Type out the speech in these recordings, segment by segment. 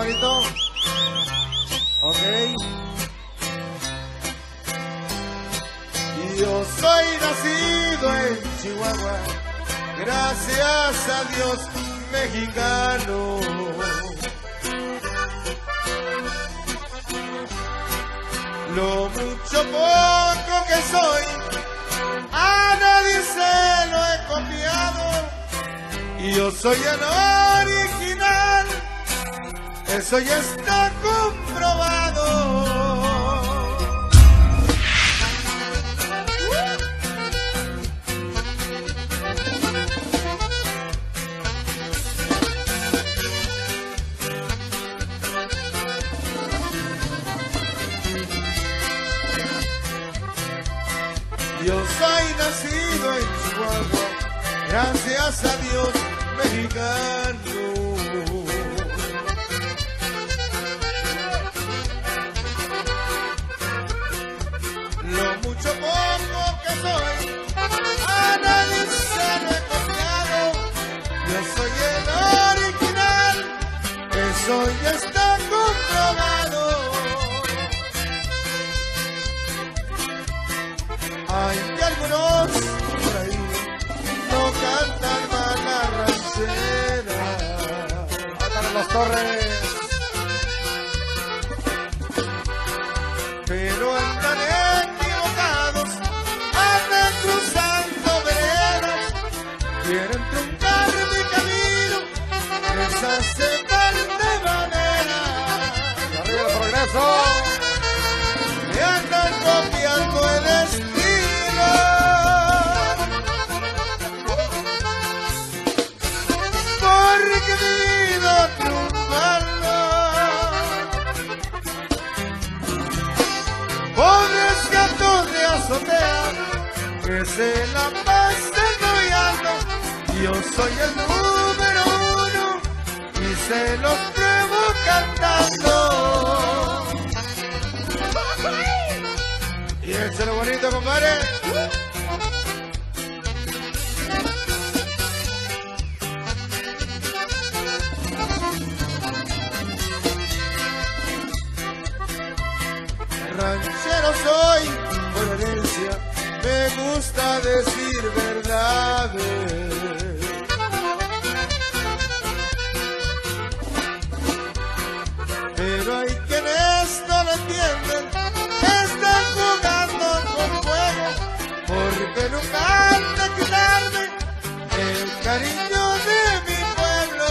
compadrito. Ok. Yo soy nacido en Chihuahua, gracias a Dios mexicano. Lo mucho poco que soy, a nadie se lo he copiado. Yo soy el original, eso ya está comprobado. Yo soy nacido en Chihuahua, gracias a Dios mexicano. Lo mucho poco que soy, a nadie se lo he copiado. Yo soy el original, eso ya está comprobado. Hay que algunos por ahí no cantan mal la ranchera. Cantan en las torres, pero andan equivocados, andan cruzando veredas, quieren truncar mi camino, les hace mal de manera. Y arriba el progreso, me andan copiando el estilo. Porque mi vida triunfando, pobres gatos de azotea que se la pasan rodeando. Yo soy el número uno y se los pruebo cantando. Y échale bonito, compadre. Ranchero soy por herencia, me gusta decir verdades. Pero hay quienes no lo entienden, están jugando con fuego, porque nunca han de quitarme el cariño de mi pueblo.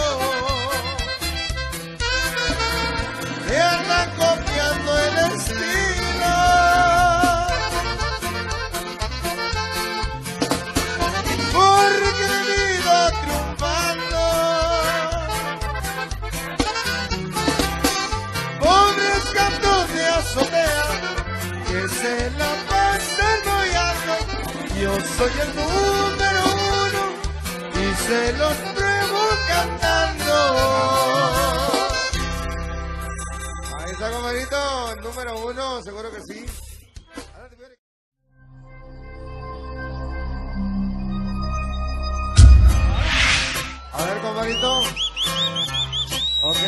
Me andan copiando el estilo, porque mi vida triunfando, pobres gatos de azotea que se la pasan rodeando. Yo soy el número uno y se los pruebo cantando. Ahí está, compadrito, el número uno, seguro que sí. A ver, compadrito. Ok.